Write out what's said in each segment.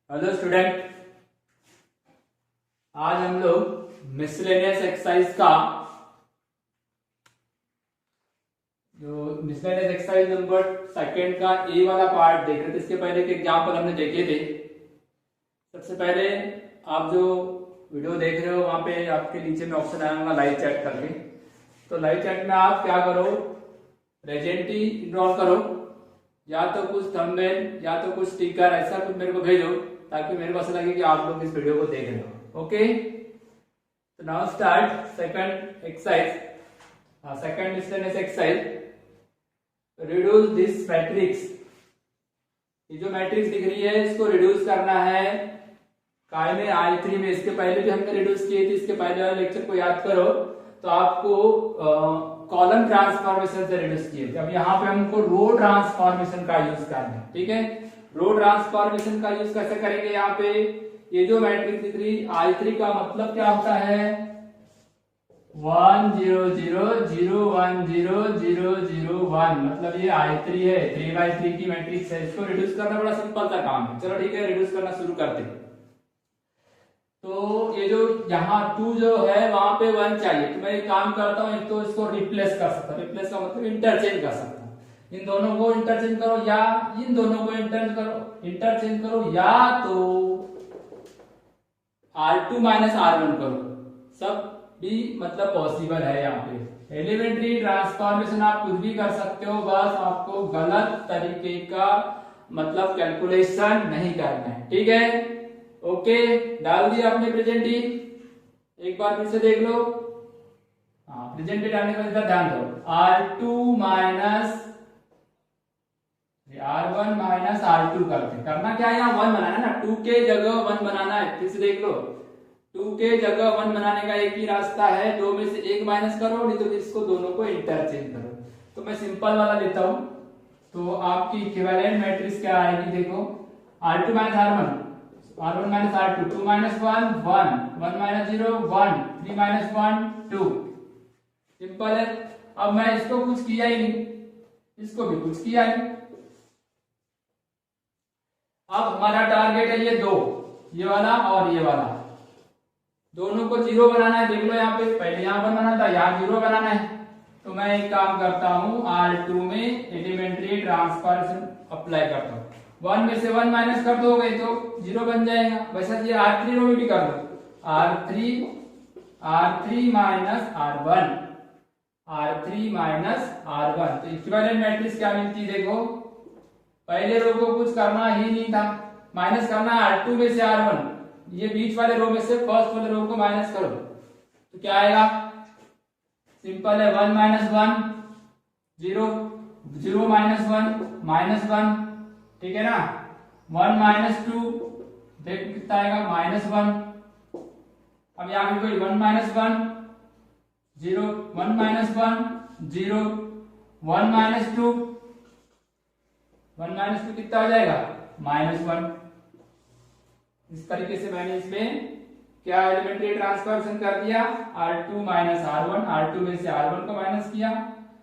Hello student, आज हम लोग मिसलेनियस एक्सरसाइज का मिसलेनियस एक्सरसाइज नंबर सेकंड का ए वाला पार्ट देख रहे थे। इसके पहले के एग्जाम्पल हमने देखे थे। सबसे पहले आप जो वीडियो देख रहे हो वहां पे आपके नीचे में ऑप्शन आया होगा लाइव चैट करके। तो लाइव चैट में आप क्या करो, प्रेजेंटी इनरोल करो, या तो कुछ थंबनेल या तो कुछ स्टिकर ऐसा कुछ मेरे को भेजो ताकि मेरे को ऐसा लगे कि आप लोग इस वीडियो को देख रहे हो। ओके, तो now start second exercise, second miscellaneous exercise. Reduce this matrix. ये जो मैट्रिक्स दिख रही है इसको रिड्यूस करना है काय में I3 में। इसके पहले भी हमने रिड्यूस किए थे, इसके पहले वाले लेक्चर को याद करो तो आपको कॉलम ट्रांसफॉर्मेशन से रिड्यूस किए थे। अब यहाँ पे हमको रो ट्रांसफॉर्मेशन का यूज करना है। ठीक है, रो ट्रांसफॉर्मेशन का यूज कैसे करेंगे? यहाँ पे ये जो मैट्रिक्स दिख रही I3 का मतलब क्या होता है? 1 0 0 0 1 0 0 0 1, मतलब ये I3 है, 3x3 की मैट्रिक्स है। इसको रिड्यूस करना बड़ा सिंपल सा काम है। चलो ठीक है, रिड्यूस करना शुरू करते हैं। तो ये जो यहाँ 2 जो है वहां पे 1 चाहिए, तो मैं एक काम करता हूँ, एक तो इसको रिप्लेस कर सकता हूँ। रिप्लेस का मतलब इंटरचेंज कर सकता हूँ। इन दोनों को इंटरचेंज करो या इन दोनों को इंटरचेंज करो या तो R2 माइनस R1 करो। सब भी मतलब पॉसिबल है। यहाँ पे एलिमेंट्री ट्रांसफॉर्मेशन आप कुछ भी कर सकते हो, बस आपको गलत तरीके का मतलब कैलकुलेशन नहीं करना है। ठीक है, ओके, डाल दिया आपने प्रेजेंटी। एक बार फिर से देख लो। हाँ, प्रेजेंटी डालने का इधर ध्यान दो। R2 minus R1 minus R2 करना क्या है? यहाँ 1 बनाना है ना, 2 के जगह 1 बनाना है। फिर से देख लो, 2 के जगह 1 बनाने का एक ही रास्ता है, 2 में से 1 माइनस करो, नहीं तो इसको दोनों को इंटरचेंज करो। तो मैं सिंपल वाला लेता हूं, तो आपकी इक्विवेलेंट मैट्रिक्स क्या आएगी? देखो, R2 minus R1, R1 minus R2, 2 minus 1 1, 1 minus 0 1, 3 minus 1 2। Simple है। अब मैं इसको कुछ किया ही नहीं, इसको भी कुछ किया नहीं। अब हमारा टारगेट है ये दो, ये वाला और ये वाला, दोनों को 0 बनाना है। देख लो यहाँ पे पहले यहाँ 1 बनाना था, यहाँ 0 बनाना है। तो मैं एक काम करता हूँ, R2 में एलिमेंट्री ट्रांसफॉर्मेशन अप्लाई करता हूँ। 1 में से 1 माइनस कर दोगे तो 0 बन जाएगा। वैसे ये R3 रो में भी कर दो, R3 minus R1, R3 minus R1। तो इक्विवेलेंट मैट्रिक्स क्या मिलती है? देखो, पहले रो को कुछ करना ही नहीं था, माइनस करना है R2 में से R1, ये बीच वाले रो में से फर्स्ट वाले रो को माइनस करो तो क्या आएगा? सिंपल है, 1 माइनस 1 0, 0 माइनस 1 माइनस 1। ठीक है ना, 1 माइनस 2 देखो कितना आएगा? माइनस 1। अब यहाँ पे कोई 1 माइनस 1 0, 1 माइनस 1 0, 1 माइनस 2, 1 माइनस 2 कितना हो जाएगा? माइनस 1। इस तरीके से मैंने इसमें क्या एलिमेंट्री ट्रांसफॉर्मेशन कर दिया, R2 माइनस R1, R2 में से R1 को माइनस किया,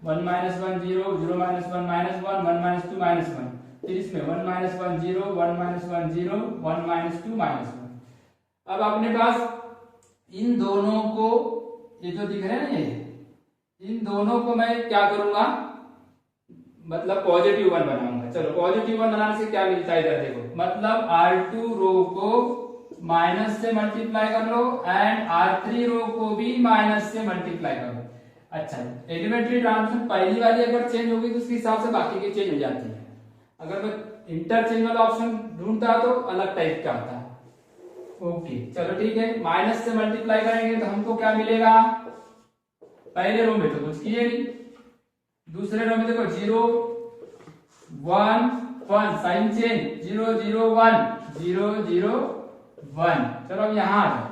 1 minus 1 0, 0 minus 1 minus 1, 1 minus 2 minus 1। फिर इसमें 1 माइनस 1 0, 1 माइनस 1 0, 1 माइनस 2 माइनस 1। अब अपने पास इन दोनों को, ये जो दिख रहे हैं ना, ये इन दोनों को मैं क्या करूंगा, मतलब पॉजिटिव 1 बनाऊंगा। चलो, पॉजिटिव 1 बनाने से क्या मिलता है इधर देखो, मतलब R2 रो को माइनस से मल्टीप्लाई कर लो एंड R3 रो को भी माइनस से मल्टीप्लाई कर लो। अच्छा, एलिमेंट्री ट्रांसफॉर्मेशन पहली वाली अगर चेंज होगी तो उसके हिसाब से बाकी की चेंज हो जाती है। अगर मैं इंटरचेंज वाला ऑप्शन ढूंढता तो अलग टाइप का आता है। ओके, चलो ठीक है, माइनस से मल्टीप्लाई करेंगे तो हमको क्या मिलेगा? पहले रो में तो कुछ किए नहीं, दूसरे रो में देखो 0 1 1, साइन चेंज, 0 0 1 0 0 1। चलो अब यहाँ आ जाओ,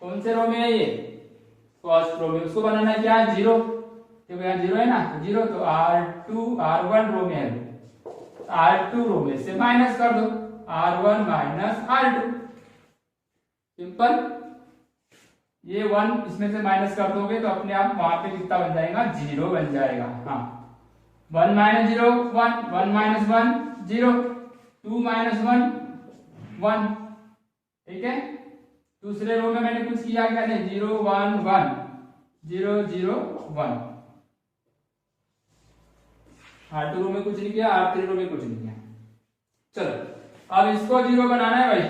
कौन से रो में है? ये फर्स्ट रो में। उसको बनाना है क्या है? 0, क्योंकि यहाँ 0 है ना, तो 0, तो R2 R1 रो में है, R2 रो में से माइनस कर दो, R1 माइनस R2। सिंपल। ये 1 इसमें से माइनस कर दोगे तो अपने आप वहां पे कितना बन जाएगा? 0 बन जाएगा। हाँ, 1 माइनस 0 1, 1 माइनस 1 0, 2 माइनस 1 1। ठीक है, दूसरे रो में मैंने कुछ किया क्या नहीं, 0 1 1 0 0 1। R2 रो में कुछ नहीं किया, R3 रो में कुछ नहीं किया। चलो अब इसको 0 बनाना है भाई,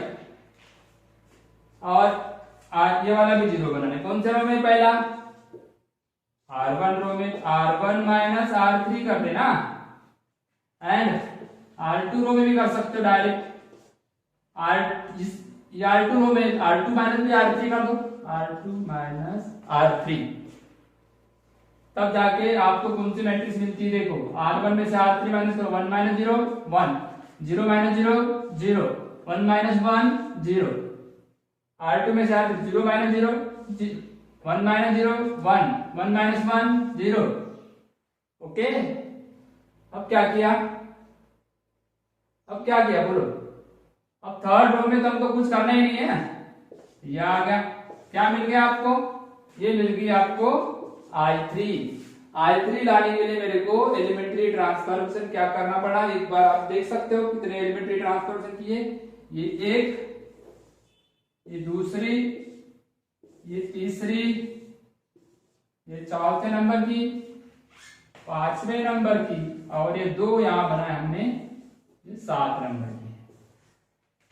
और ये वाला भी 0 बनाना है। कौन से रो में, पहला R1 रो में R1 माइनस R3 कर देना, एंड R2 रो में भी कर सकते हो डायरेक्ट, R2 रो में R2 माइनस भी R3 कर दो, R2 माइनस R3। तब जाके आपको कौन सी मैट्रिक्स मिलती है, देखो R1 में से R3 माइनस करो, 1 माइनस 0 1, 0 माइनस 0 0, 1 माइनस 1 0, R2 में से R3 0 minus 0 1 minus 0 1, 1 minus 1 0। Okay, अब क्या किया, अब क्या किया बोलो, अब थर्ड रो में तो हमको कुछ करना ही नहीं है, ये आ गया, क्या मिल गया आपको, ये मिल गई आपको I3 लाने के लिए मेरे को एलिमेंट्री ट्रांसफॉर्मेशन क्या करना पड़ा, एक बार आप देख सकते हो कितने एलिमेंट्री ट्रांसफॉर्मेशन किए, ये एक, ये दूसरी, ये तीसरी, ये चौथे नंबर की, पांचवें नंबर की, और ये दो यहां बनाए हमने, ये 7 नंबर की।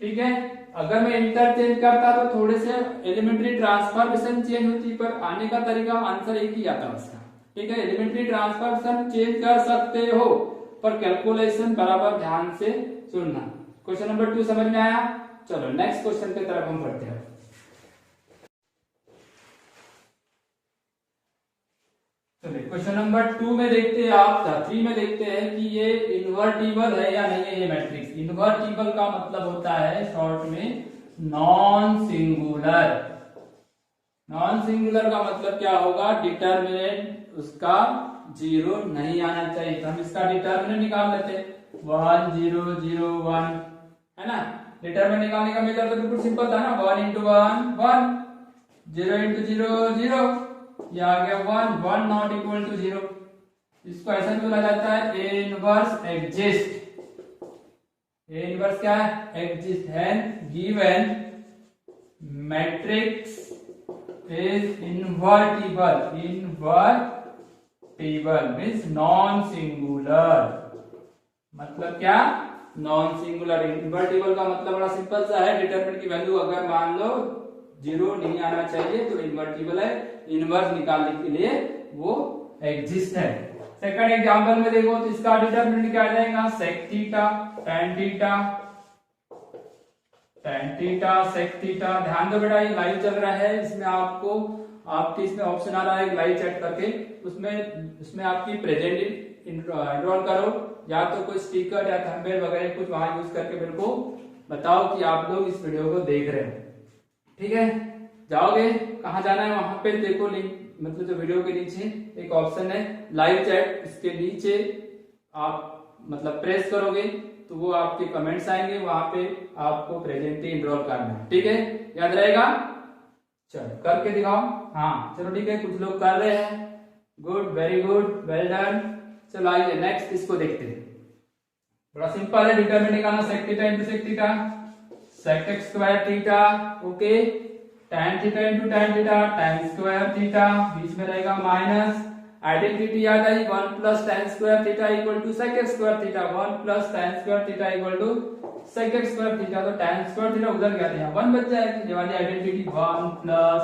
ठीक है, अगर मैं इंटरचेंज करता तो थोड़े से एलिमेंट्री ट्रांसफॉर्मेशन चेंज होती, पर आने का तरीका आंसर एक ही आता उसका। ठीक है, एलिमेंट्री ट्रांसफॉर्मेशन चेंज कर सकते हो, पर कैलकुलेशन बराबर ध्यान से सुनना। क्वेश्चन नंबर 2 समझ में आया। चलो नेक्स्ट क्वेश्चन की तरफ हम बढ़ते हैं। चलिए क्वेश्चन नंबर 2 में देखते हैं, आप 3 में देखते हैं कि ये इन्वर्टिबल है या नहीं है ये मैट्रिक्स। इन्वर्टिबल का मतलब होता है शॉर्ट में नॉन सिंगुलर। नॉन सिंगुलर का मतलब क्या होगा, डिटर्मिनेंट उसका 0 नहीं आना चाहिए। तो हम इसका डिटर्मिनेंट निकाल लेते हैं, 1 0 0 1, है ना। डिटर्मिनेंट निकालने का मेथड तो बिल्कुल सिंपल था ना, 1 into 1 1, 0 into 0 0, ये आ गया 1 1 नॉट इक्वल टू 0। इसको ऐसा भी बोला जाता है A inverse exist. A inverse क्या है, एग्जिस्ट है, given matrix is invertible. Invertible means non singular. मतलब क्या, नॉन सिंगुलर। इन्वर्टिबल का मतलब बड़ा सिंपल सा है, डिटरमिनेंट की वैल्यू अगर मान लो 0 नहीं आना चाहिए तो इन्वर्टिबल है। इनवर्स निकालने के लिए वो एग्जिस्ट है। सेकंड एग्जांपल में देखो तो इसका डिटरमिनेंट क्या आ जाएगा, sec theta tan theta sec theta. ध्यान दो बेटा, ये लाइव चल रहा है, इसमें आपको आपके इसमें ऑप्शन आ रहा है लाइव चैट करके, उसमें आपकी प्रेजेंट एनरोल करो, या तो कोई स्टिकर या थंबनेल वगैरह कुछ वहां यूज करके मेरे को बताओ कि आप लोग इस वीडियो को देख रहे हो। ठीक है, जाओगे कहाँ जाना है, वहां पे देखो लिंक, मतलब जो वीडियो के नीचे एक ऑप्शन है लाइव चैट, इसके नीचे आप मतलब प्रेस करोगे तो वो आपके कमेंट्स आएंगे, वहां पे आपको प्रेजेंटली एनरोल करना है। ठीक है, याद रहेगा। चलो करके दिखाओ। हाँ चलो ठीक है, कुछ लोग कर रहे हैं, good, very good, well done. चलो आइए नेक्स्ट इसको देखते हैं। बड़ा सिंपल है, डिटरमिनेंट निकालना, sec theta into sec theta, sec x square theta, okay, tan theta into tan theta, tan square theta, बीच में रहेगा माइनस, आइडेंटिटी याद आई, 1 plus tan square theta equal to sec x square theta, 1 plus tan square theta equal to sec x square theta. तो tan square theta उधर गया था, यहाँ 1 बच जाएगा, ये वाली आइडेंटिटी 1 प्लस,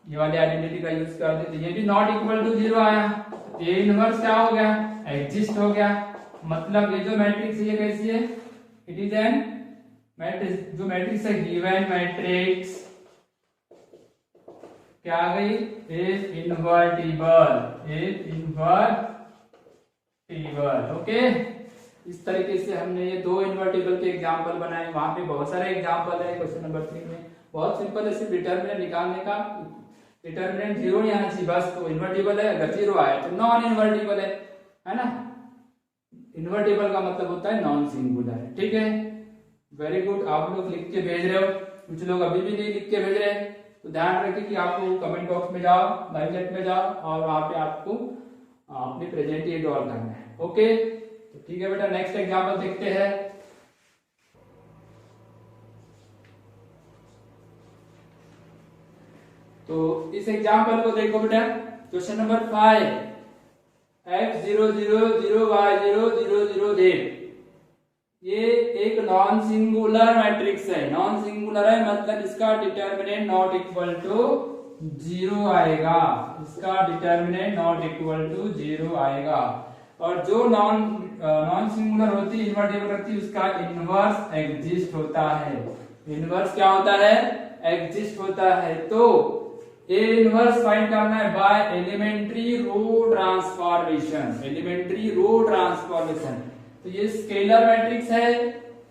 ये वाली आइडेंटिटी का यूज कर देते, ये भी नॉट इक्वल टू 0 आया, ये इनवर्स क्या हो गया, एग्जिस्ट हो गया। मतलब ये जो मैट्रिक्स है ये कैसी है, इट इज एन मैट्रिक्स, जो मैट्रिक्स है गिवन मैट्रिक्स क्या आ गई, is invertible, is invertible. Okay, इस तरीके से हमने ये 2 इन्वर्टिबल के एग्जांपल बनाए, वहां पे बहुत सारे एग्जांपल है। क्वेश्चन नंबर 3 में बहुत सिंपल है, सिर्फ डिटरमिनेंट निकालने का, डिटरमिनेंट 0 नहीं आना चाहिए बस, तो इन्वर्टिबल है, अगर 0 आया तो नॉन इन्वर्टिबल है ना। इन्वर्टिबल का मतलब होता है नॉन सिंगुलर। ठीक है, वेरी गुड, आप लोग लिख के भेज रहे हो, कुछ लोग अभी भी नहीं लिख के भेज रहे हैं, तो ध्यान रखिए कि आपको कमेंट बॉक्स में जाओ, लाइव चैट में जाओ, और वहां पे आपको अपनी प्रेजेंट एनरोल करना है। ओके, तो ठीक है बेटा, नेक्स्ट एग्जांपल देखते हैं। तो इस एग्जांपल को देखो बेटा, question number 5, x0 0 0 y0 0 0 z, ये एक नॉन सिंगुलर मैट्रिक्स है। नॉन सिंगुलर है मतलब इसका डिटर्मिनेंट नॉट इक्वल टू 0 आएगा, इसका डिटर्मिनेंट नॉट इक्वल टू 0 आएगा। और जो नॉन सिंगुलर होती है, इन्वर्टिबल रहती है, उसका इनवर्स एग्जिस्ट होता है। इनवर्स क्या होता है? एग्जिस्ट होता है। तो ए इनवर्स फाइंड करना है by elementary row transformation. Elementary row transformation. तो ये स्केलर मैट्रिक्स है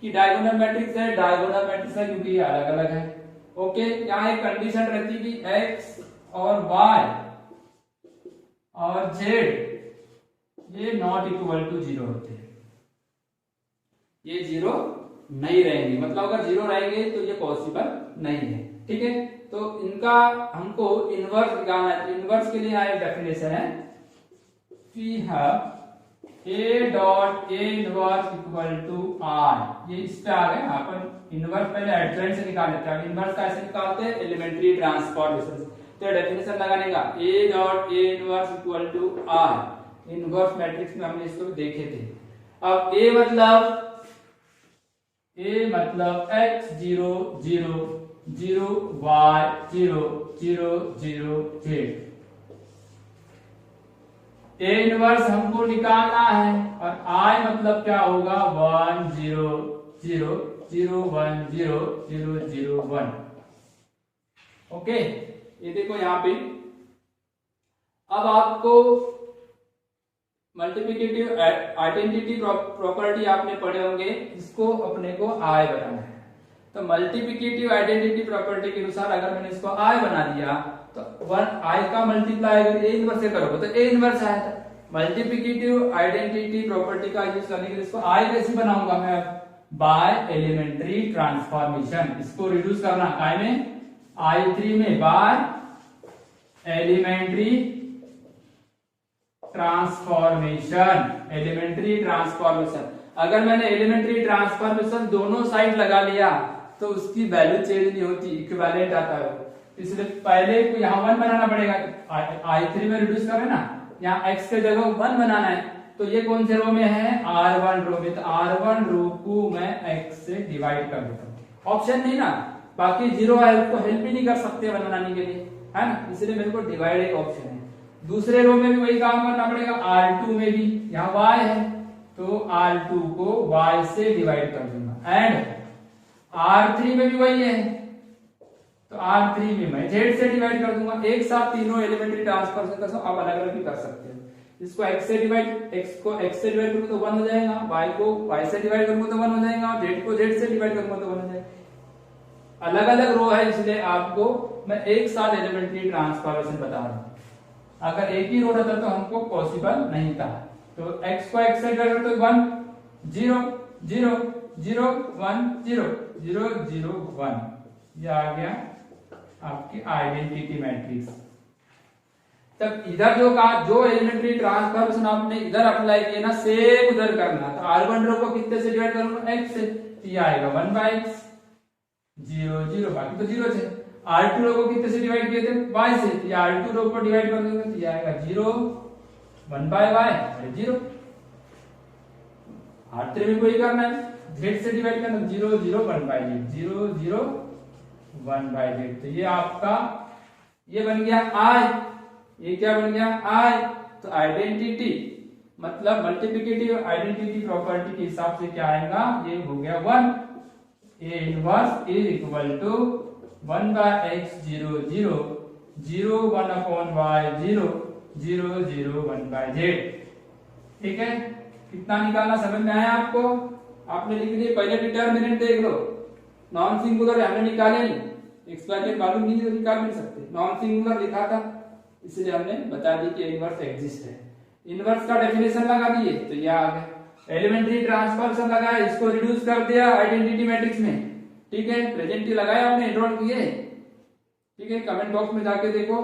कि डायगोनल मैट्रिक्स है? डायगोनल मैट्रिक्स है क्योंकि ये अलग अलग है। ओके, यहाँ एक कंडीशन रहती है कि x और y और z ये नॉट इक्वल टू 0 होते हैं। ये 0 नहीं रहेंगे, मतलब अगर 0 रहेंगे तो ये पॉसिबल नहीं है। ठीक है, तो इनका हमको इनवर्स निकालना है। इनवर्स के लिए यहाँ एक डेफिनेशन है, we have A dot A inverse equal to R। ये इस पे आ गए। अपन इनवर्स पहले एडजॉइंट से निकाल लेते हैं। इनवर्स कैसे निकालते हैं? Elementary transformation. तो डेफिनेशन लगाने का A dot A inverse equal to R। Inverse matrix में हमने इसको देखे थे। अब A मतलब x0 0 0 y 0 0 0 z। A inverse हमको निकालना है और I मतलब क्या होगा? 1 0 0 0 1 0 0 0 1। ओके, ये देखो यहाँ पे। अब आपको मल्टीप्लिकेटिव आइडेंटिटी प्रॉपर्टी आपने पढ़े होंगे, इसको अपने को I बनाना है। तो मल्टीप्लिकेटिव आइडेंटिटी प्रॉपर्टी के अनुसार अगर मैंने इसको I बना दिया तो 1 I का मल्टीप्लाई अगर ए इनवर्स से करोगे तो ए इनवर्स आया था। मल्टीप्लिकेटिव आइडेंटिटी प्रॉपर्टी का यूज करने के लिए इसको I कैसे बनाऊंगा मैं? By elementary transformation. इसको रिड्यूस करना I में, I3 में by elementary transformation. Elementary transformation, अगर मैंने एलिमेंट्री ट्रांसफॉर्मेशन दोनों साइड लगा लिया तो उसकी वैल्यू चेंज नहीं होती, इक्विवेलेंट आता है। इसलिए पहले को यहाँ 1 बनाना पड़ेगा। I3 में रिड्यूस करें ना, यहाँ x के जगह 1 बनाना है। तो ये कौन से रो में है? R1 रो में। तो R1 रो को मैं x से डिवाइड कर देता हूँ। ऑप्शन नहीं ना, बाकी 0 है उसको हेल्प ही नहीं कर सकते बनाने के लिए, है ना। इसलिए मेरे को डिवाइड एक ऑप्शन है। दूसरे रो में भी वही काम करना पड़ेगा। R2 में भी यहाँ y है तो R2 को y से डिवाइड कर दूंगा। एंड R3 में भी वही है तो R3 में मैं z से डिवाइड कर दूंगा। एक साथ तीनों एलिमेंट्री ट्रांसफॉर्मेशन कर सकते हो, आप अलग अलग भी कर सकते हो। इसको x से डिवाइड, x को x से डिवाइड करूंगा तो 1 हो जाएगा, y को y से डिवाइड करूंगा तो 1 हो जाएगा, और z को z से डिवाइड करूंगा तो 1 हो जाएगा। अलग अलग रो है, इसलिए आपको मैं एक साथ एलिमेंट्री ट्रांसफॉर्मेशन बता रहा हूं। अगर एक ही रो रहता तो हमको पॉसिबल नहीं था। तो x को x से डिवाइड करो तो 1 0 0 0 1 0 0 0 1, ये आ गया आपकी आइडेंटिटी मैट्रिक्स। तब इधर जो एलिमेंट्री ट्रांसफॉर्मेशन आपने इधर अप्लाई किया ना, सेम उधर करना। तो R1 रो को कितने से डिवाइड करूंगा? x से, तो ये आएगा 1/x 0 0, बाकी तो 0 थे। R2 रो को कितने से डिवाइड किए थे? y से, तो ये R2 रो को डिवाइड कर देंगे तो ये आएगा 0 1/y और 0। R3 में कोई करना है, z से डिवाइड करना, 0 0 1/z 0 0 1/z। तो ये आपका ये बन गया I। ये क्या बन गया? I। तो आइडेंटिटी मतलब मल्टीप्लिकेटिव आइडेंटिटी प्रॉपर्टी के हिसाब से क्या आएगा? ये हो गया 1। A inverse is equal to 1/x 0 0 0 1/y 0 0 0 1/z। ठीक है, कितना निकालना समझ में आया आपको? आपने लिख दिया। पहले डिटर्मिनेंट देख लो, नॉन सिंगुलर हमने निकाले नहीं, एक्स वाई जेड मालूम नहीं तो निकाल नहीं सकते। नॉन सिंगुलर लिखा था इसलिए हमने बता दी कि इनवर्स एग्जिस्ट है। इनवर्स का डेफिनेशन लगा दिए तो ये आ गया। एलिमेंट्री ट्रांसफॉर्मेशन लगाया, इसको रिड्यूस कर दिया आइडेंटिटी मैट्रिक्स में। ठीक है, प्रेजेंट लगाया आपने, एनरोल किए। ठीक है, कमेंट बॉक्स में जाके देखो,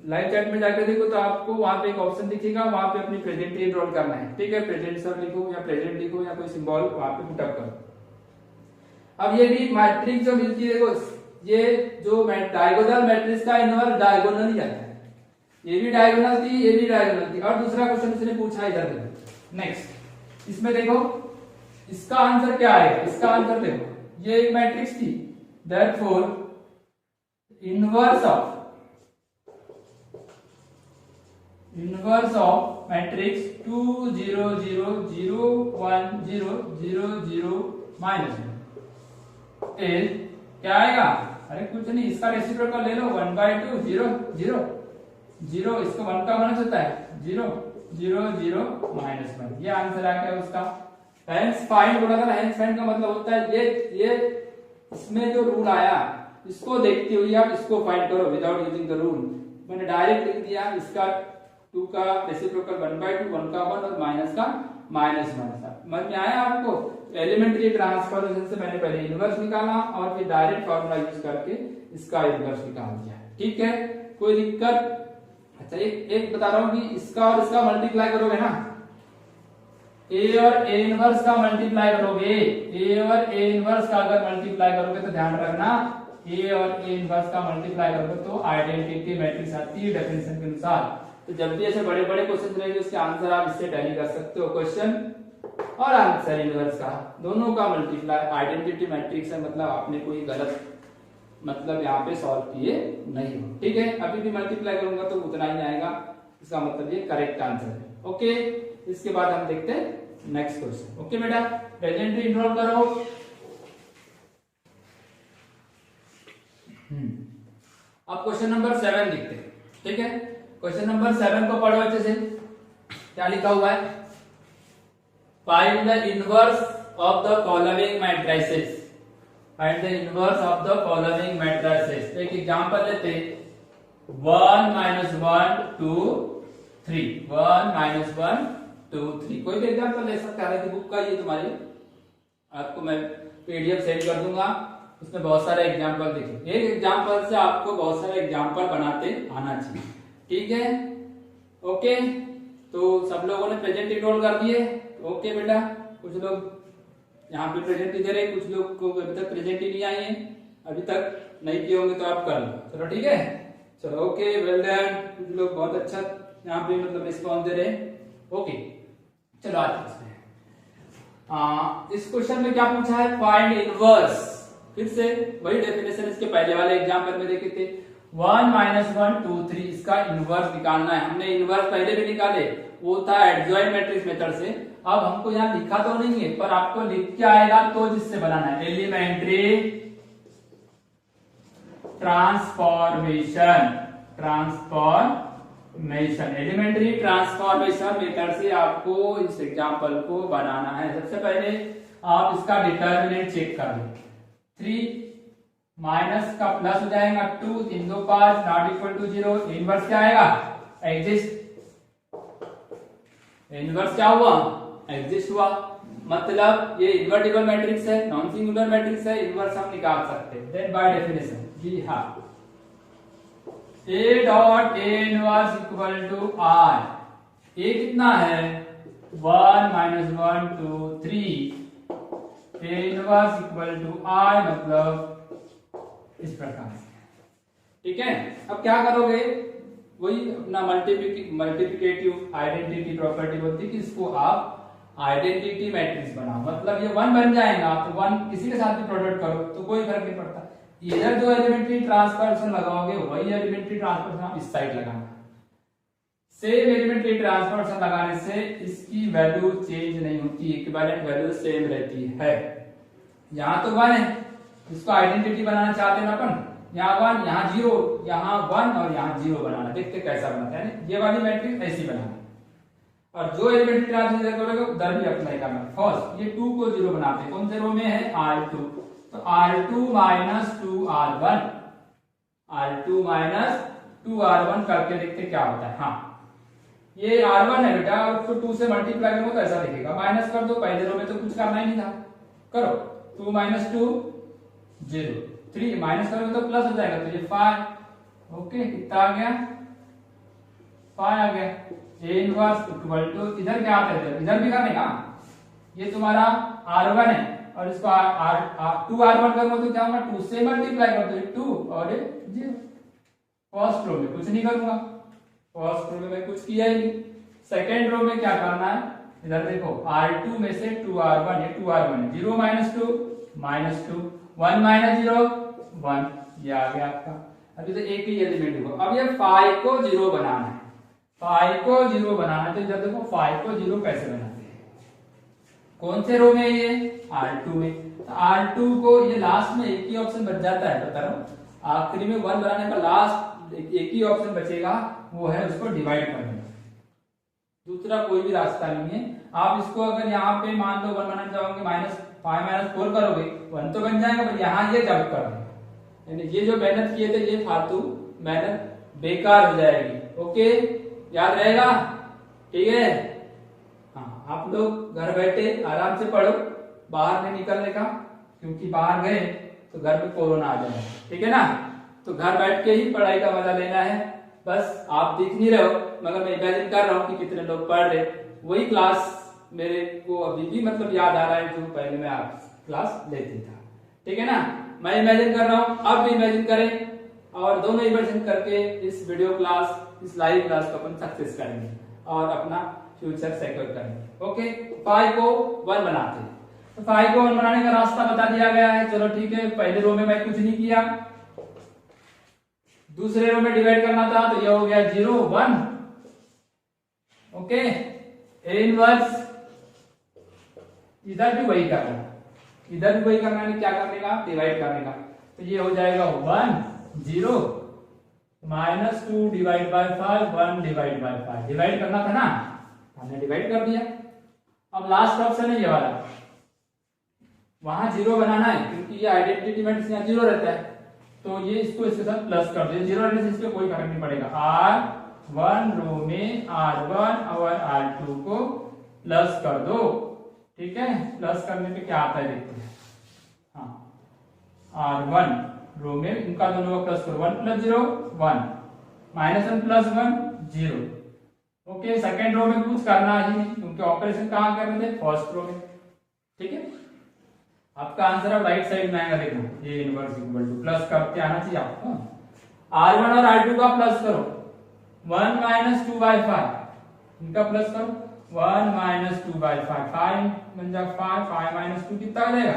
लाइव चैट में जाकर देखो तो आपको वहां पे एक ऑप्शन दिखेगा, वहां पे अपनी प्रेजेंट एनरोल करना है। ठीक है, प्रेजेंट सर लिखो या प्रेजेंट लिखो या कोई सिंबल वहां पे पुटअप करो। अब ये भी मैट्रिक्स जो मिलती है देखो, ये जो डायगोनल मैट्रिक्स का इनवर्स डायगोनल ही आता है। ये भी डायगोनल थी, ये भी डायगोनल थी। और दूसरा क्वेश्चन उसने पूछा इधर देखो, नेक्स्ट इसमें देखो इसका आंसर क्या आएगा। इसका आंसर देखो, ये एक मैट्रिक्स थी, therefore inverse of matrix 2 0 0 0 1 0 0 0 minus is क्या आएगा। अरे कुछ नहीं, इसका रेसिप्रोकल ले लो, 1/2 0 0 0, इसको 1 का माइनस होता है 0 0 0 -1। ये आंसर आ गया उसका। हेंस फाइंड बोला था, हेंस फाइंड का मतलब होता है ये इसमें जो रूल आया इसको देखते हुए आप इसको फाइंड करो विदाउट यूजिंग द रूल। मैंने डायरेक्ट लिख दिया, इसका 2 का रेसिप्रोकल 1/2, 1 का 1 और माइनस का -1 था। समझ में आया आपको। एलिमेंट्री ट्रांसफॉर्मेशन से मैंने पहले इनवर्स निकाला और फिर डायरेक्ट फॉर्मूला यूज करके इसका इनवर्स निकाल दिया। ठीक है, कोई दिक्कत। अच्छा एक बता रहा हूं कि इसका और इसका मल्टीप्लाई करोगे ना, ए और ए इनवर्स का मल्टीप्लाई करोगे, ए और ए इनवर्स का अगर मल्टीप्लाई करोगे तो ध्यान रखना, ए और ए इनवर्स का मल्टीप्लाई करोगे तो आइडेंटिटी मैट्रिक्स आती है डेफिनेशन के अनुसार। तो जब भी ऐसे बड़े बड़े क्वेश्चन रहेंगे उसके आंसर आप इससे टैली कर सकते हो। क्वेश्चन और आंसर इनवर्स का दोनों का मल्टीप्लाई आइडेंटिटी मैट्रिक्स है, मतलब आपने कोई गलत मतलब यहाँ पे सॉल्व किए नहीं हो। ठीक है, अभी भी मल्टीप्लाई करूंगा तो उतना ही आएगा, इसका मतलब ये करेक्ट आंसर है। ओके, इसके बाद हम देखते हैं नेक्स्ट क्वेश्चन। ओके बेटा, प्रेजेंट इनरोल करो। अब क्वेश्चन नंबर 7 देखते हैं। ठीक है, क्वेश्चन नंबर 7 को पढ़ो अच्छे से। क्या लिखा हुआ है, find the inverse of the following matrices. Find the inverse of the following matrices. एक एग्जांपल लेते हैं, 1 - 1 2 3, 1 - 1 2 3। कोई भी एग्जांपल ले सकता है कि बुक का ये तुम्हारी आपको मैं पीडीएफ सेंड कर दूंगा, उसमें बहुत सारे एग्जांपल देखिए। एक एग्जांपल से आपको बहुत सारे एग्जांपल बनाते आना चाहिए। ठीक है, ओके। तो सब लोगों ने प्रेजेंट इनरोल कर दिए। ओके बेटा, कुछ लोग यहाँ पे प्रेजेंट ही दे रहे, कुछ लोग को अभी तक प्रेजेंट ही नहीं आई है, अभी तक नहीं किए होंगे तो आप कर लो। चलो ठीक है, चलो ओके, वेल डन। कुछ लोग बहुत अच्छा यहाँ पे मतलब रिस्पॉन्स दे रहे हैं। ओके, चलो आते हैं। इस क्वेश्चन में क्या पूछा है, फाइंड इनवर्स। फिर से वही डेफिनेशन इसके पहले वाले एग्जांपल में देखे थे, 1 - 1 2 3, इसका इनवर्स निकालना है। हमने इनवर्स पहले भी निकाले, वो था एडजॉइंट मैट्रिक्स मेथड से। अब हमको यहाँ लिखा तो नहीं है, पर आपको लिख के आएगा तो जिससे बनाना है, elementary transformation elementary transformation method से आपको इस एग्जांपल को बनाना है। सबसे पहले आप इसका डिटर्मिनेंट चेक कर लो। 3 माइनस का प्लस हो जाएगा 2, 3 2 5, नॉट इक्वल टू 0। इनवर्स क्या आएगा, एग्जिस्ट। इनवर्स क्या हुआ, एग्जिस्ट हुआ। मतलब ये इन्वर्टिबल मैट्रिक्स है, नॉन सिंगुलर मैट्रिक्स है, इनवर्स हम निकाल सकते हैं। देन बाय डेफिनेशन जी हाँ, A dot A inverse equal to R। A कितना है, 1 - 1 2 3। A inverse equal to R, मतलब इस प्रकार से। ठीक है, अब क्या करोगे, वही अपना मल्टीप्लिकेटिव आइडेंटिटी प्रॉपर्टी बोलती है कि इसको आप आइडेंटिटी मैट्रिक्स बनाओ। मतलब ये 1 बन जाएगा तो 1 किसी के साथ भी प्रोडक्ट करो तो कोई फर्क नहीं पड़ता। इधर जो एलिमेंट्री ट्रांसफॉर्मेशन लगाओगे वही एलिमेंट्री ट्रांसफॉर्मेशन इस साइड लगाना। सेम एलिमेंट्री ट्रांसफॉर्मेशन लगाने से इसकी वैल्यू चेंज नहीं होती, इक्विवेलेंट वैल्यू सेम रहती है। यहाँ तो 1 है, इसको आइडेंटिटी बनाना चाहते हैं अपन, यहाँ 1, यहाँ 0, यहाँ 1 और यहाँ 0 बनाना। देखते कैसा बनता है, ये वाली मैट्रिक्स ऐसी बनाना। और जो एलिमेंट्री ट्रांसफॉर्मेशन करोगे उधर भी अप्लाई करना। फर्स्ट ये 2 को 0 बनाते हैं, कौन से रो में है, R2। तो R2 - 2R1, R2 - 2R1 करके देखते क्या होता है। हाँ, ये R1 है बेटा, उसको 2 से मल्टीप्लाई करो तो ऐसा दिखेगा। माइनस कर दो, पहले रो में तो कुछ करना ही नहीं था, करो। 2 - 2 0, 3 माइनस करोगे तो प्लस हो जाएगा, तो ये 5। ओके, कितना आ गया फाइव आ गया। ए इनवर्स इक्वल टू, इधर क्या आता है, इधर भी करने का, ये तुम्हारा R1 है और इसको टू R1 करूंगा तो क्या होगा, 2 से मल्टीप्लाई कर दो, 2 और 0। फर्स्ट रो में कुछ नहीं करूंगा, फर्स्ट रो में मैं कुछ किया ही नहीं। सेकेंड रो में क्या करना है, इधर देखो R2 में से 2R1 है, 2R1 है, 0 माइनस 2 -2, 1 माइनस 0 1, ये आ गया आपका। अभी तो एक ही एलिमेंट होगा। अब ये 5 को 0 बनाना है, 5 को 0 बनाना है, तो इधर देखो 5 को 0 कैसे बनाते हैं, कौन से रो में है ये, R2 में। तो R2 को ये लास्ट में एक ही ऑप्शन बच जाता है, बता रहा हूं, आखिरी में 1 बनाने का लास्ट एक ही ऑप्शन बचेगा, वो है उसको डिवाइड करने का, दूसरा कोई भी रास्ता नहीं है। आप इसको अगर यहाँ पे मान लो 1 बनाना चाहोगे, -5 - 4 करोगे 1 तो बन जाएगा, पर यहाँ ये जब कर, यानी ये जो मेहनत किए थे ये फालतू मेहनत बेकार हो जाएगी। ओके, याद रहेगा, ठीक है। हाँ, आप लोग घर बैठे आराम से पढ़ो, बाहर नहीं निकलने का, क्योंकि बाहर गए तो घर में कोरोना आ जाएगा, ठीक है ना। तो घर बैठ के ही पढ़ाई का मजा लेना है। बस आप दिख नहीं रहे हो, मगर मैं इमेजिन कर रहा हूँ कि कितने लोग पढ़ रहे, वही क्लास मेरे को अभी भी मतलब याद आ रहा है जो पहले मैं आप क्लास लेती था, ठीक है ना। मैं इमेजिन कर रहा हूँ, आप भी इमेजिन करें और दोनों इमेजिन करके इस वीडियो क्लास, इस लाइव क्लास को अपन सक्सेस करेंगे और अपना फ्यूचर सिक्योर करेंगे। ओके, 5 को 1 बनाते हैं, तो 5 को 1 बनाने का रास्ता बता दिया गया है। चलो ठीक है, पहले रो में मैं कुछ नहीं किया, दूसरे रो में डिवाइड करना था, तो ये हो गया 0 1। ओके, ए इनवर्स, इधर भी वही करना है, इधर भी वही करना है, क्या करने का, डिवाइड करने का। तो ये हो जाएगा 1 0 -2 divide by 5 1 divide by 5, divide करना था ना, हमने डिवाइड कर दिया। अब लास्ट ऑप्शन है ये वाला, वहां 0 बनाना है, क्योंकि ये आइडेंटिटी मैट्रिक्स यहाँ 0 रहता है, तो ये इसको इसके साथ प्लस कर दो, 0 रहने से इसको कोई फर्क नहीं पड़ेगा। R1 रो में R1 और R2 को प्लस कर दो, ठीक है। प्लस करने पे क्या आता है देखते हैं। हाँ, R1 रो में इनका दोनों का प्लस करो, 1 + 0 1, -1 + 1 0। ओके, सेकेंड रो में कुछ करना ही नहीं, क्योंकि ऑपरेशन कहाँ कर रहे थे, फर्स्ट रो में, ठीक है। आपका आंसर अब राइट साइड में आएगा, देखो ये इनवर्स इक्वल टू प्लस करते आना चाहिए आपको। R1 और R2 का प्लस करो, 1 - 2/5, इनका प्लस करो, 1 - 2/5, 5 बन जाएगा 5, 5 - 2 कितना हो जाएगा,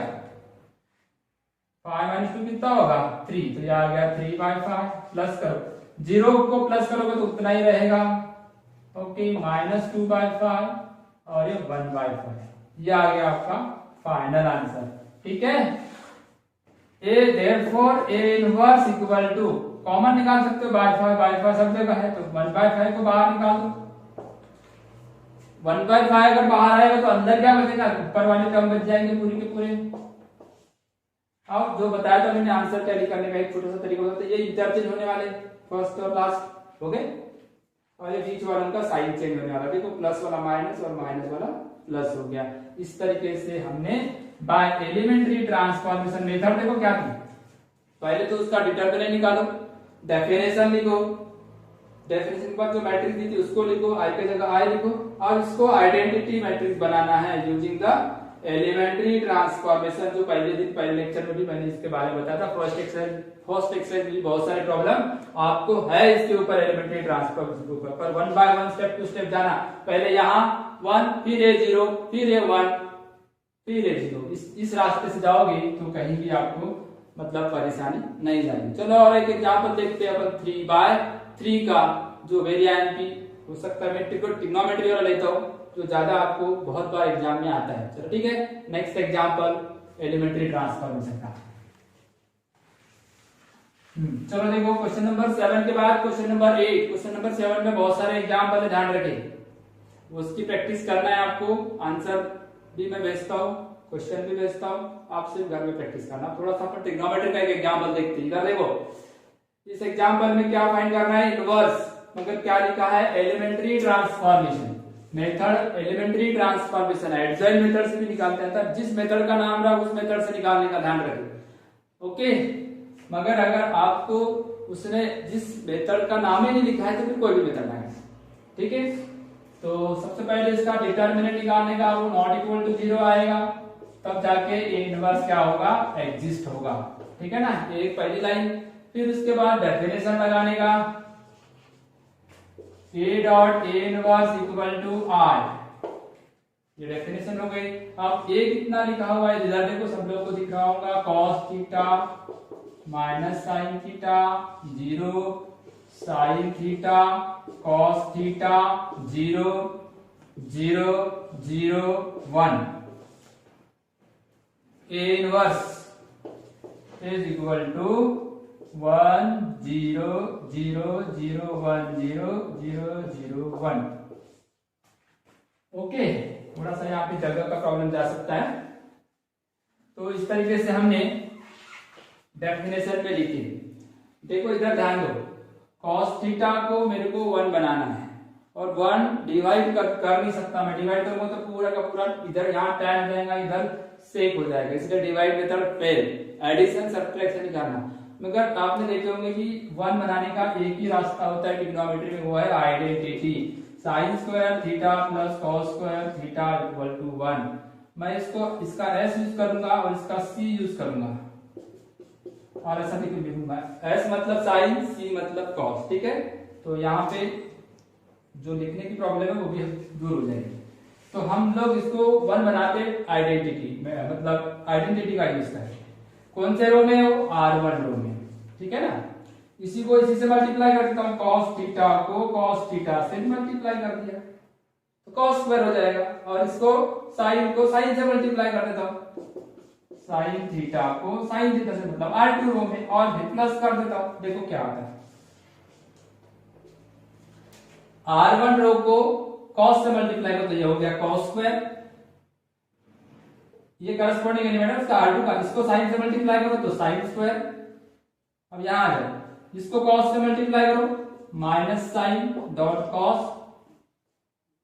5 - 2 कितना होगा 3, तो ये आ गया 3/5। प्लस करो, 0 को प्लस करोगे तो उतना ही रहेगा। ओके, -2/5 और ये 1/5, ये आ गया आपका फाइनल आंसर, ठीक है। A therefore a inverse equal to, common निकाल सकते हो, बाय 5 सब जगह है, तो 1/5 को बाहर निकाल दो। 1/5 अगर बाहर आएगा तो अंदर क्या बचेगा, ऊपर वाले टर्म बच जाएंगे पूरी के पूरे। अब जो बताया था मैंने आंसर टैली करने का एक छोटा सा तरीका होता है, ये इंटरचेंज होने वाले फर्स्ट और लास्ट हो गए, और ये बीच वालों का साइन चेंज होने वाला, देखो प्लस वाला माइनस और माइनस वाला प्लस हो गया। इस तरीके से हमने बाय एलिमेंट्री ट्रांसफॉर्मेशन मेथड, देखो क्या थी, पहले तो उसका डिटरमिनेंट निकालो, डेफिनेशन लिखो, डेफिनेशन के बाद जो मैट्रिक्स दी थी उसको लिखो, आई की जगह आई लिखो, और इसको आइडेंटिटी मैट्रिक्स बनाना है यूजिंग द एलिमेंट्री ट्रांसफॉर्मेशन, जो पहले दिन पहले लेक्चर में भी मैंने इसके बारे में बताया था। फर्स्ट एक्सरसाइज में भी बहुत सारे प्रॉब्लम आपको है इसके ऊपर, एलिमेंट्री ट्रांसफॉर्मेशन के ऊपर, पर 1 बाय 1 स्टेप टू स्टेप जाना, पहले यहाँ 1 फिर ये 0 फिर ये 1 फिर ये 0, इस रास्ते से जाओगे तो कहीं भी आपको मतलब परेशानी नहीं जाएगी। चलो और एक एग्जांपल देखते हैं अपन 3/3 का, जो वेरिएंट हो सकता है, मैं ट्रिग्नोमेट्री वाला लेता हूँ जो ज्यादा आपको बहुत बार एग्जाम में आता है। चलो ठीक है, नेक्स्ट एग्जांपल एलिमेंट्री ट्रांसफॉर्मेशन का। चलो देखो क्वेश्चन नंबर 7 के बाद क्वेश्चन नंबर 8। क्वेश्चन नंबर 7 में बहुत सारे एग्जाम्पल है, ध्यान रखें, उसकी प्रैक्टिस करना है आपको। आंसर भी मैं भेजता हूँ, क्वेश्चन भी भेजता हूँ, आप सिर्फ घर में प्रैक्टिस करना। थोड़ा सा अपन ट्रिग्नोमेट्री का एक एग्जाम्पल देखते हैं। इधर देखो, इस एग्जाम्पल में क्या फाइंड करना है, इनवर्स, मगर क्या लिखा है, elementary transformation method, elementary transformation adjoint method से भी निकालते हैं, जिस मेथड का नाम रहा उस मेथड से निकालने का ध्यान रखें। ओके, मगर अगर आपको उसने जिस मेथड का नाम ही नहीं लिखा है तो फिर कोई भी मेथड आएगा। ठीक है। तो सबसे पहले इसका डिटर्मिनेंट निकालने का, वो नॉट इक्वल टू 0 आएगा, तब जाके ए इनवर्स क्या होगा, एग्जिस्ट होगा। ठीक है ना, ये एक पहली लाइन। फिर उसके बाद डेफिनेशन लगाने का, A dot A inverse equal to R, ये डेफिनेशन हो गई। अब ए कितना लिखा हुआ है इधर देखो, सब लोगों को दिख रहा होगा, cos theta minus sine theta 0 sine theta cos theta 0 0 0 1, A inverse is equal to 1 0 0 0 1 0 0 0 1। Okay, थोड़ा सा यहाँ पे जगह का प्रॉब्लम जा सकता है। तो इस तरीके से हमने डेफिनेशन में लिखी। देखो इधर ध्यान दो, cos थीटा को मेरे को 1 बनाना है, और 1 डिवाइड कर नहीं सकता मैं, डिवाइड करूंगा तो पूरा का पूरा इधर यहाँ tan जाएगा, इधर सेक हो जाएगा, इसलिए divide method fail, addition subtraction नहीं करना। मगर आपने देखे होंगे कि 1 बनाने का एक ही रास्ता होता है ट्रिग्नोमेट्री में, वो है identity, sine square theta plus cos square theta equal to 1। मैं इसका s यूज करूंगा और इसका c यूज करूंगा, और ऐसा लिखूंगा, s मतलब साइन, c मतलब कॉस। ठीक है, तो यहाँ पे जो लिखने की प्रॉब्लम है वो भी दूर हो जाएगी। तो हम लोग इसको 1 बनाते आइडेंटिटी में, मतलब आइडेंटिटी का यूज करें। कौन से रो में, वो R1 रो में। ठीक है ना, इसी को इसी से मल्टीप्लाई कर देता हूं, cos थीटा को cos थीटा से मल्टीप्लाई कर दिया तो cos स्क्वायर हो जाएगा, और इसको sin को sin से मल्टीप्लाई कर देता हूं, sin थीटा को sin थीटा से, मतलब R2 रो में, और भी प्लस कर देता हूं। देखो क्या आता है, R1 रो को cos से मल्टीप्लाई करो तो ये हो गया cos स्क्वायर, ये करस्पॉन्डिंग एलिमेंट है उसका R2 का, इसको sin से मल्टीप्लाई करो तो sin स्क्वायर। अब यहां आ जाओ, इसको cos से मल्टीप्लाई करो माइनस साइन डॉट cos,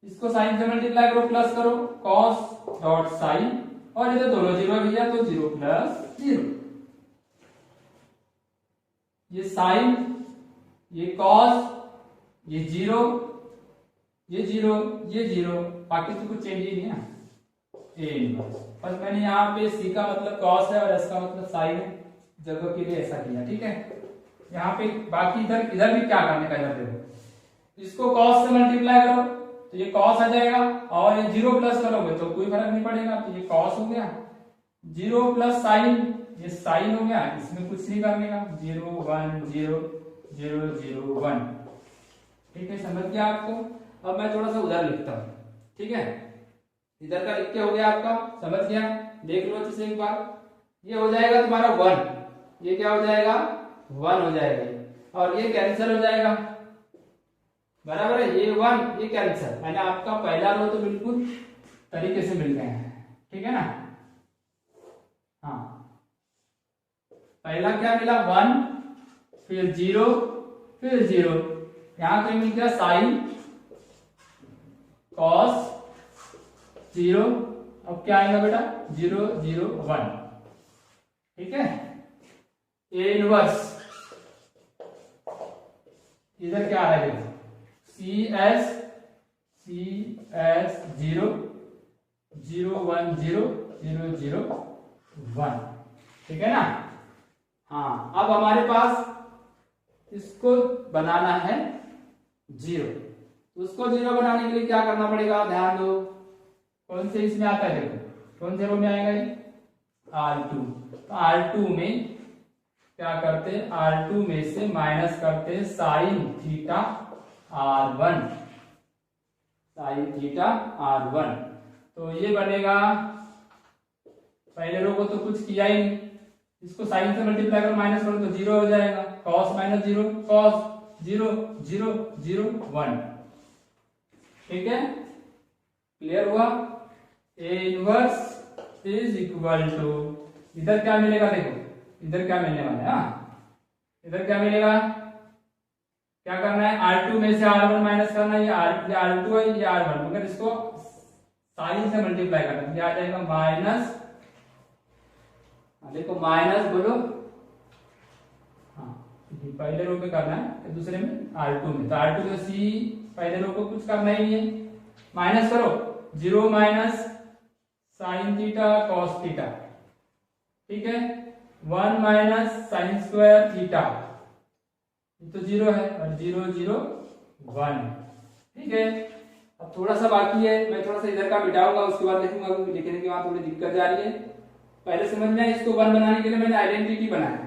इसको sin से मल्टीप्लाई करो प्लस करो cos डॉट साइन, और इधर दोनों 0 भैया तो 0 प्लस 0, ये साइन ये cos ये 0 ये 0 ये 0, बाकी तो कुछ चेंज ही नहीं है। ए इनवर्स, बस मैंने यहाँ पे c का मतलब cos है और s का मतलब साइन है, जगह के लिए ऐसा किया। ठीक है, यहाँ पे बाकी इधर भी क्या करने का, इधर देखो, इसको cos से मल्टीप्लाई करो तो ये cos आ जाएगा, और ये 0 प्लस करोगे तो कोई फर्क नहीं पड़ेगा, तो ये cos हो गया, 0 प्लस साइन ये साइन हो गया, इसमें कुछ नहीं करने का, 0 1 0 0 0 1। ठीक है, समझ गया आपको। अब मैं थोड़ा सा उधर लिखता हूँ। ठीक है, इधर का लिख के हो गया आपका, समझ गया, देख लो अच्छे से एक बार, ये हो जाएगा तुम्हारा 1, ये क्या हो जाएगा 1 हो जाएगा, और ये कैंसिल हो जाएगा, बराबर है, ये 1 ये कैंसिल, यानी आपका पहला रो तो बिल्कुल तरीके से मिल गए हैं। ठीक है ना, हाँ, पहला क्या मिला 1, फिर 0 फिर 0, यहां कोई मिल गया साइन cos 0, अब क्या आएगा बेटा 0 0 1। ठीक है, ए इनवर्स, इधर क्या आ रहा है देखो, CS 0 0 1 0 0 0 1। ठीक है ना, हाँ, अब हमारे पास इसको बनाना है 0, उसको 0 बनाने के लिए क्या करना पड़ेगा, ध्यान दो, कौन से इसमें आता है देखो, कौन से रो में आएगा ये R2, तो R2 में क्या करते, R2 में से माइनस करते sine theta R1, sine theta R1, तो ये बनेगा, पहले रो को तो कुछ किया ही नहीं, इसको साइन से मल्टीप्लाई करो माइनस करो तो 0 हो जाएगा, cos माइनस 0 cos 0 0 0 1। ठीक है, क्लियर हुआ। A inverse is equal to, इधर क्या मिलेगा देखो, इधर क्या मिलने वाला है, इधर क्या मिलेगा, क्या करना है R2 में से R1 माइनस करना है, ये R2 है ये R1, मगर इसको साइन से मल्टीप्लाई करना, क्या आ जाएगा माइनस, देखो माइनस बोलो, हाँ पहले रो में करना है, दूसरे में R2 में, तो R2 में C पहले रो को कुछ करना ही नहीं है, माइनस करो 0 minus sine theta cos theta, ठीक है, 1 माइनस साइन स्क्वायर थीटा, ये तो 0 है और 0 0 1, ठीक है। अब थोड़ा सा बाकी है, मैं थोड़ा सा इधर का मिटाऊंगा, उसके बाद लिखूंगा, क्योंकि लिखने के बाद थोड़ी दिक्कत जा रही है। पहले समझना है, इसको 1 बनाने के लिए मैंने आइडेंटिटी बनाया,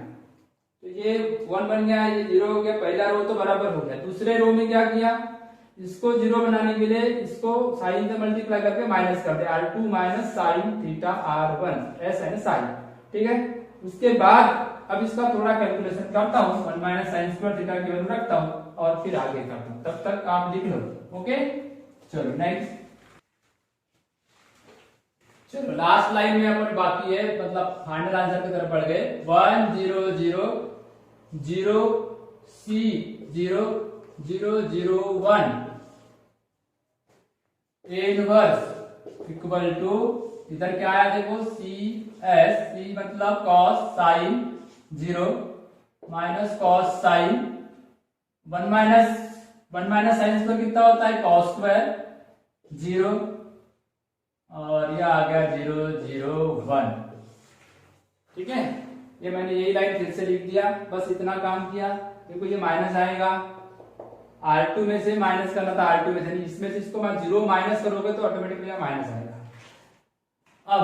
तो ये 1 बन गया, ये 0 हो गया, पहला रो तो बराबर हो गया। दूसरे रो में क्या किया, इसको 0 बनाने के लिए इसको साइन से मल्टीप्लाई करके माइनस कर दिया, R2 minus sine theta R1, ऐसा है ना साइन, ठीक है। उसके बाद अब इसका थोड़ा कैलकुलेशन करता हूँ, 1 माइनस साइन स्क्वायर थीटा की वैल्यू रखता हूँ और फिर आगे करता हूँ, तब तक आप लिख लो, ओके। चलो नेक्स्ट, चलो लास्ट लाइन में अपन बाकी है, मतलब फाइनल आंसर की तरफ बढ़ गए। 1 0 0 0 C 0 0 0 1 इनवर्स इक्वल टू, इधर क्या आया देखो, सी एस, सी मतलब cos sine 0 minus cos sine 1 minus sine square कितना होता है, कॉस स्क्वायर 0, और ये आ गया 0 0 1, ठीक है। ये मैंने यही लाइन फिर से लिख दिया, बस इतना काम किया। देखो ये माइनस आएगा, R2 में से माइनस करना था, R2 में से नहीं, इसमें से इसको मैं 0 माइनस करोगे तो ऑटोमेटिकली माइनस आएगा। अब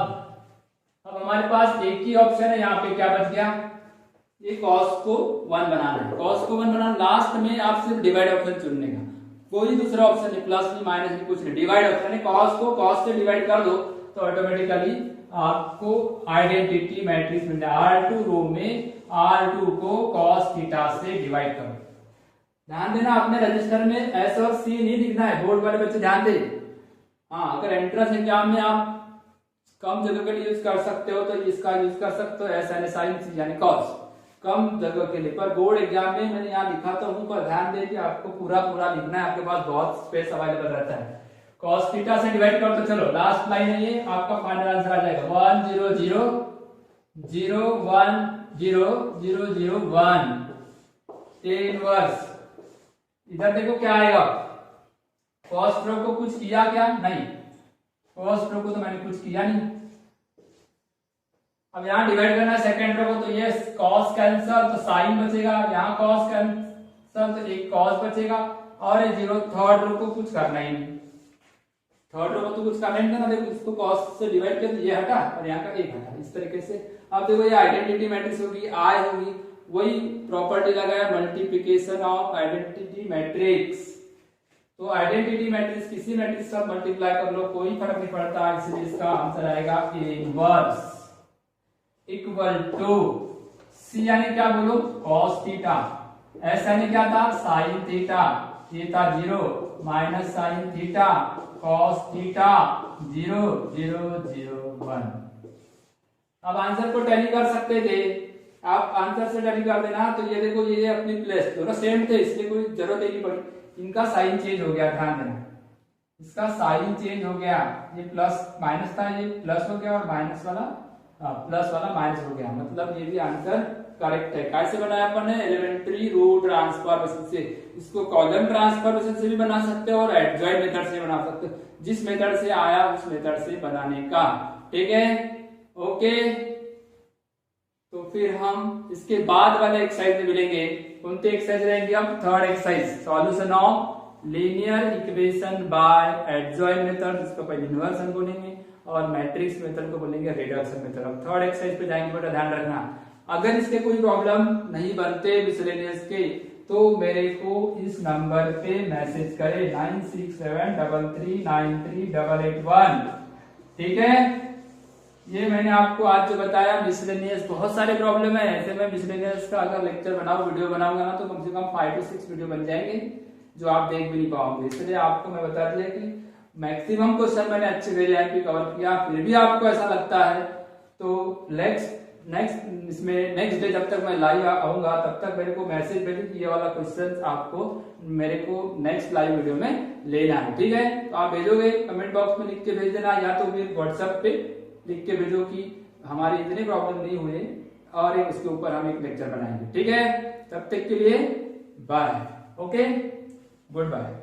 हमारे पास एक ही ऑप्शन है, यहाँ पे क्या बच गया, ये cos को 1 बनाना है, cos को 1 बनाना, लास्ट में आप सिर्फ डिवाइड ऑप्शन चुनने का, कोई दूसरा ऑप्शन नहीं, प्लस नहीं माइनस नहीं कुछ नहीं, डिवाइड ऑप्शन है। cos को cos से डिवाइड कर दो तो ऑटोमेटिकली आपको आइडेंटिटी मैट्रिक्स मिल जाए। R2 रो में R2 को cos थीटा से डिवाइड करो। ध्यान देना, अपने रजिस्टर में S और C नहीं लिखना है, बोर्ड वाले बच्चे ध्यान दे। हाँ, अगर एंट्रेंस एग्जाम में आप कम जगह के लिए यूज कर सकते हो तो इसका यूज कर सकते हो, एस यानी साइन, सी यानी कॉस, कम जगह के लिए। पर बोर्ड एग्जाम में मैंने यहाँ लिखा तो हूँ, पर ध्यान दे कि आपको पूरा लिखना है, आपके पास बहुत स्पेस अवेलेबल रहता है। कॉस थीटा से डिवाइड कर तो चलो लास्ट लाइन है ये, आपका फाइनल आंसर आ जाएगा 1 0 0 0 1 0 0 0 1 इनवर्स। इधर देखो क्या आएगा, कॉस रो को कुछ किया क्या, नहीं, कॉस रो को तो मैंने कुछ किया नहीं। अब यहाँ डिवाइड करना है सेकंड रो को, तो ये कॉस कैंसल तो साइन बचेगा, यहाँ कॉस कैंसल तो एक कॉस बचेगा, और ये 0 थर्ड रो को कुछ करना ही नहीं, थर्ड रो को तो कुछ करना ही नहीं ना। देखो इसको कॉस से डिवाइड किया तो ये हटा और यहाँ का एक हटा, इस तरीके से। अब देखो ये आइडेंटिटी मैट्रिक्स होगी, आई होगी, वही प्रॉपर्टी लगाया, मल्टीप्लिकेशन ऑफ आइडेंटिटी मैट्रिक्स। तो आइडेंटिटी मैट्रिक्स किसी मैट्रिक्स का मल्टीप्लाई कर लो, कोई फर्क नहीं पड़ता, इसलिए इसका आंसर आएगा इनवर्स इक्वल टू सी यानी क्या बोलो, कॉस थीटा, एस यानी क्या था, साइन थीटा, ये था 0 minus sine theta cos theta 0 0 0 1। अब आंसर को टैली कर सकते थे, आप आंसर से टैली कर देना, तो ये देखो ये अपनी प्लेस दोनों सेम थे, इसलिए कोई जरूरत ही नहीं पड़ी। इनका साइन चेंज हो गया, ध्यान देना, इसका साइन चेंज हो गया, ये प्लस माइनस था, ये प्लस हो गया, और माइनस वाला प्लस वाला माइनस हो गया, मतलब ये भी आंसर करेक्ट है। कैसे बनाया अपन ने, एलिमेंट्री रो ट्रांसफॉर्मेशन से। इसको कॉलम ट्रांसफॉर्मेशन से भी बना सकते हो और एडजॉइंट मेथड से बना सकते हो, जिस मेथड से आया उस मेथड से बनाने का, ठीक है, ओके। तो फिर हम इसके बाद वाले एक्सरसाइज में मिलेंगे। कौन सी एक्सरसाइज रहेंगे, अब third exercise, solution of linear equation by adjoint method, इसको पहले इन्वर्सन बोलेंगे, और मैट्रिक्स मेथड को बोलेंगे रिडक्शन मेथड। अब थर्ड एक्सरसाइज पे जाएंगे, बेटा ध्यान रखना, अगर इसके कोई प्रॉब्लम नहीं बनते मिसलेनियस के, तो मेरे को इस नंबर पे मैसेज करे 9673393881, ठीक है। ये मैंने आपको आज जो बताया मिसलेनियस, बहुत सारे प्रॉब्लम है ऐसे में मिसलेनियस का अगर लेक्चर बनाओ, वीडियो बनाऊंगा ना, तो कम से कम 5 से 6 वीडियो बन जाएंगे जो आप देख भी नहीं पाओगे। इसलिए आपको मैं बता दिया कि मैक्सिमम क्वेश्चन मैंने अच्छे वेरिएंट कवर किया। फिर भी आपको ऐसा लगता है तो नेक्स्ट डे जब तक मैं लाइव आऊंगा तब तक मेरे को मैसेज भेजो कि ये वाला क्वेश्चन आपको मेरे को नेक्स्ट लाइव वीडियो में लेना है, ठीक है। तो आप भेजोगे, कमेंट बॉक्स में लिख के भेज देना, या तो फिर व्हाट्सएप पे लिख के भेजो कि हमारी इतने प्रॉब्लम नहीं हुए और उसके ऊपर हम एक लेक्चर बनाएंगे, ठीक है। तब तक के लिए बाय, ओके, गुड बाय।